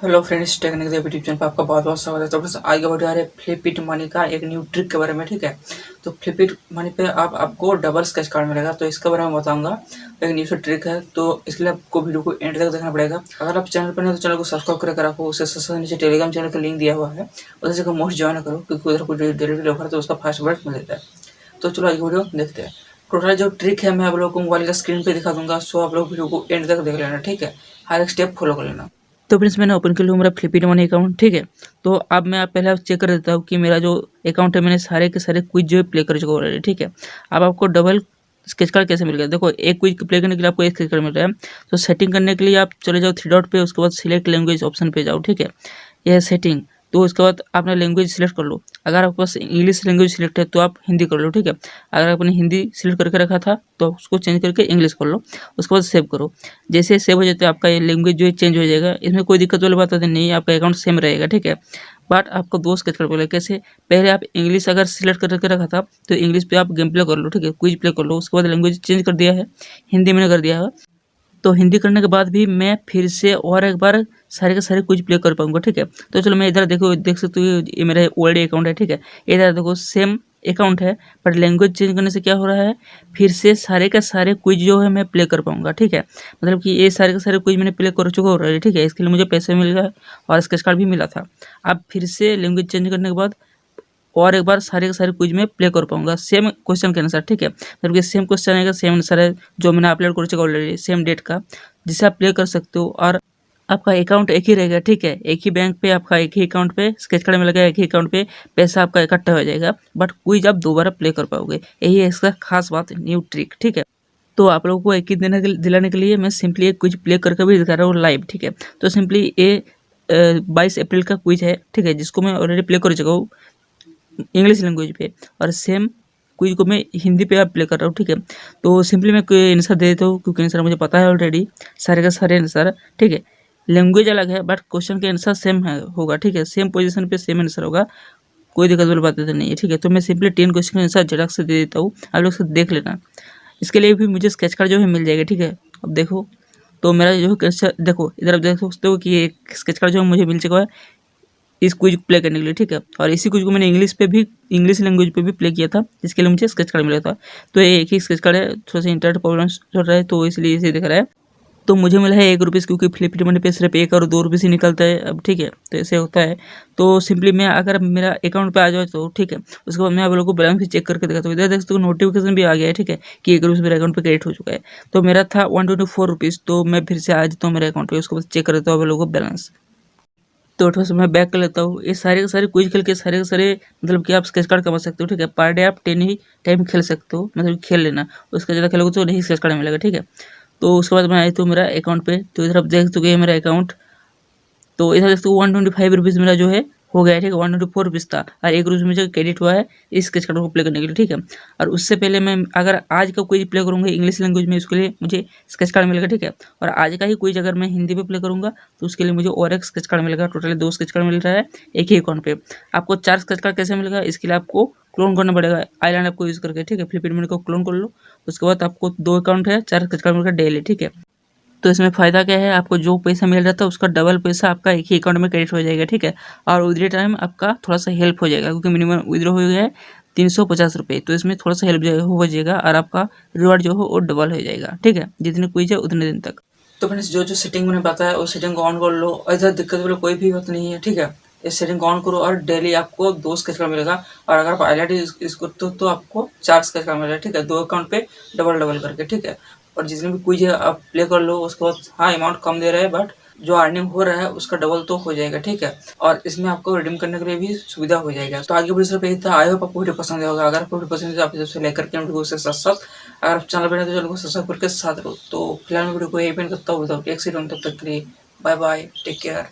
Hello friends, technique YouTube channel पर आपका बहुत बहुत स्वागत है। तो बस आगे बढ़ रहे फ्लिपिट मनी का एक न्यू ट्रिक के बारे में। ठीक है, तो फ्लिपिट मनी पे आपको डबल स्केच कार्ड मिलेगा, तो इसके बारे में बताऊंगा। एक न्यू सा ट्रिक है, तो इसके लिए आपको वीडियो को एंड तक देखना पड़ेगा। अगर आप चैनल पर नहीं तो चैनल को सब्सक्राइब करके रखो। उससे सबसे नीचे टेलीग्राम चैनल का लिंक दिया हुआ है, उधर से मोस्ट ज्वाइन करो, क्योंकि उधर कोई डेली ऑफर है तो उसका फास्ट वर्ड मिल जाता है। तो चलो आगे वीडियो देखते हैं। टोटल जो ट्रिक है मैं आप लोगों को मोबाइल का स्क्रीन पे दिखा दूंगा, सो आप लोग वीडियो को एंड तक देख लेना। ठीक है, हर एक स्टेप फॉलो कर लेना। तो फ्रेंड्स, मैंने ओपन कर लिया मेरा फ्लिपिट मनी अकाउंट। ठीक है, तो अब मैं पहले चेक कर देता हूँ कि मेरा जो अकाउंट है मैंने सारे के सारे क्विज जो है प्ले कर चुका ऑलरेडी। ठीक है, अब आपको डबल स्केच कार्ड कैसे मिल गया? देखो, एक क्विज प्ले करने के लिए आपको एक स्केच कार्ड मिल रहा है। तो सेटिंग करने के लिए आप चले जाओ थ्री डॉट पे, उसके बाद सिलेक्ट लैंग्वेज ऑप्शन पे जाओ। ठीक है, यह सेटिंग। तो उसके बाद आपने लैंग्वेज सिलेक्ट कर लो। अगर आपके पास इंग्लिश लैंग्वेज सिलेक्ट है तो आप हिंदी कर लो। ठीक है, अगर आपने हिंदी सिलेक्ट करके रखा था तो उसको चेंज करके इंग्लिश कर लो। उसके बाद सेव करो। जैसे सेव हो जाता है आपका ये लैंग्वेज जो है चेंज हो जाएगा। इसमें कोई दिक्कत वाली बात नहीं है, आपका अकाउंट सेम रहेगा। ठीक है, बट आपको दो स्केच कर पड़ेगा। कैसे? पहले आप इंग्लिश अगर सिलेक्ट करके रखा था तो इंग्लिश पे आप गेम प्ले कर लो। ठीक है, क्विज प्ले कर लो। उसके बाद लैंग्वेज चेंज कर दिया है, हिंदी मैंने कर दिया है। तो हिंदी करने के बाद भी मैं फिर से और एक बार सारे के सारे कुछ प्ले कर पाऊंगा। ठीक है, तो चलो मैं इधर देखो, देख सकते हो ये मेरा ओल्ड अकाउंट है। ठीक है, इधर देखो सेम अकाउंट है, पर लैंग्वेज चेंज करने से क्या हो रहा है, फिर से सारे के सारे क्विज जो है मैं प्ले कर पाऊंगा। ठीक है, मतलब कि ये सारे के सारे क्विज मैंने प्ले कर चुका ऑलरेडी। ठीक है, इसके लिए मुझे पैसे मिल गए और स्केच कार्ड भी मिला था। अब फिर से लैंग्वेज चेंज करने के बाद और एक बार सारे के सारे क्विज में प्ले कर पाऊंगा सेम क्वेश्चन के अनुसार। ठीक है, मतलब कि सेम क्वेश्चन आएगा, सेम आंसर है जो मैंने अपलोड कर चुका ऑलरेडी, सेम डेट का, जिसे आप प्ले कर सकते हो। और आपका अकाउंट एक ही रहेगा। ठीक है, एक ही बैंक पे आपका एक ही अकाउंट पे स्केच कार्ड मिलेगा, एक ही अकाउंट पे पैसा आपका इकट्ठा हो जाएगा, बट क्विज आप दोबारा प्ले कर पाओगे। यही है इसका खास बात, न्यू ट्रिक। ठीक है, तो आप लोगों को एक ही दिलाने के लिए मैं सिंपली एक क्विज प्ले करके भी दिखा रहा हूँ लाइव। ठीक है, तो सिंपली ये 22 अप्रैल का क्विज है। ठीक है, जिसको मैं ऑलरेडी प्ले कर चुका हूँ इंग्लिश लैंग्वेज पे, और सेम क्विज को मैं हिंदी पे आप प्ले कर रहा हूँ। ठीक है, तो सिंपली मैं कोई आंसर दे देता हूँ, क्योंकि आंसर मुझे पता है ऑलरेडी, सारे का सारे आंसर। ठीक है, लैंग्वेज अलग है बट क्वेश्चन के आंसर सेम है होगा। ठीक है, सेम पोजीशन पे सेम आंसर होगा, कोई दिक्कत वाली बात तो नहीं है। ठीक है, तो मैं सिंपली 10 क्वेश्चन का आंसर झटक से दे देता हूँ, आप लोग से देख लेना। इसके लिए भी मुझे स्केच कार्ड जो है मिल जाएगा। ठीक है, अब देखो, तो मेरा जो है देखो इधर आप देख सकते हो कि एक स्केच कार्ड जो है मुझे मिल चुका है इस क्विज प्ले करने के लिए। ठीक है, और इसी क्विज को मैंने इंग्लिश लैंग्वेज पे भी प्ले किया था, जिसके लिए मुझे स्केच कार्ड मिला था। तो ये एक ही स्केच कार्ड है, थोड़ा सा इंटरनेट प्रॉब्लम चल रहा है तो इसलिए इसे दिख रहा है। तो मुझे मिला है 1 रुपीज़, क्योंकि फ्लिपकार्ट मनी पे सिर्फ 1 और 2 रुपीज़ ही निकलता है अब। ठीक है, तो ऐसे होता है। तो सिंपली मैं अगर मेरा अकाउंट पे आ जाए तो ठीक है, उसके बाद मैं आप लोगों को बैलेंस भी चेक करके दिखाता हूँ। इधर देख सकते हो नोटिफिकेशन भी आ गया है। ठीक है, कि 1 रुपीज़ मेरे अकाउंट पे क्रेडिट हो चुका है। तो मेरा था 124 रुपीज़, तो मैं फिर से आ जाता हूँ मेरे अकाउंट पे, उसके बाद चेक कर देता हूँ आप लोगों को बैलेंस। तो थोड़ा सा मैं बैक कर लेता हूँ। ये सारे के सारे क्विज खेल के सारे के सारे मतलब कि आप स्केच कार्ड कमा सकते हो। ठीक है, पर डे आप 10 ही टाइम खेल सकते हो, मतलब खेल लेना। उसका ज़्यादा खेलोगे तो नहीं स्केच कार्ड मिलेगा। ठीक है, तो उसके बाद मैं आई तो मेरा अकाउंट पे, तो इधर आप देख चुके हैं मेरा अकाउंट। तो इधर देखते हो 125 रुपीज़ मेरा जो है हो गया है। ठीक है, 124 रुपीज़ था और 1 रुपये मुझे क्रेडिट हुआ है इस स्केच कार्ड को प्ले करने के लिए। ठीक है, और उससे पहले मैं अगर आज का क्विज प्ले करूँगा इंग्लिश लैंग्वेज में, उसके लिए मुझे स्केच कार्ड मिलेगा। ठीक है, और आज का ही क्विज अगर मैं हिंदी पे प्ले करूँगा तो उसके लिए मुझे और एक स्केच कार्ड मिलेगा। टोटली 2 स्केच कार्ड मिल रहा है एक ही अकाउंट पे। आपको 4 स्केच कार्ड कैसे मिलेगा, इसके लिए आपको क्लोन करना पड़ेगा आइलैंड ऐप को यूज़ करके। ठीक है, फ्लिपकार्ट मनी को क्लोन कर लो, उसके बाद आपको 2 अकाउंट है, 4 स्केच कार्ड मिलेगा डेली। ठीक है, तो इसमें फ़ायदा क्या है, आपको जो पैसा मिल रहा था उसका डबल पैसा आपका एक ही अकाउंट में क्रेडिट हो जाएगा। ठीक है, और विड्रॉ टाइम आपका थोड़ा सा हेल्प हो जाएगा, क्योंकि मिनिमम विड्रॉ हो गया है 350 रुपये, तो इसमें थोड़ा सा हेल्प हो जाएगा और आपका रिवॉर्ड जो हो वो डबल हो जाएगा। ठीक है, जितने क्विज है उतने दिन तक। तो फ्रेंड्स, जो जो सेटिंग मैंने बताया उस सेटिंग को ऑन कर लो, इधर दिक्कत वाली कोई भी बात नहीं है। ठीक है, इस सेटिंग को ऑन करो और डेली आपको 2 स्केच कार्ड मिलेगा, और अगर आप हाईलाइट यूज करते हो तो आपको 4 स्केच कार्ड मिलेगा। ठीक है, 2 अकाउंट पे डबल डबल करके। ठीक है, और जितने भी क्विज है आप प्ले कर लो। उसके बाद हाँ, अमाउंट कम दे रहा है बट जो अर्निंग हो रहा है उसका डबल तो हो जाएगा। ठीक है, और इसमें आपको रिडीम करने के लिए भी सुविधा हो जाएगा। तो आगे वीडियो पे था, आई होप आपको वीडियो पसंद होगा। अगर आपको वीडियो पसंद है तो आप सबसे लाइक करके वीडियो से साथ साथ, अगर आप चैनल पर नहीं तो चैनल को सब्सक्राइब करके साथ रहो। तो फिलहाल मैं वीडियो को यही पेन करता हूँ, तब तक के लिए बाय बाय, टेक केयर।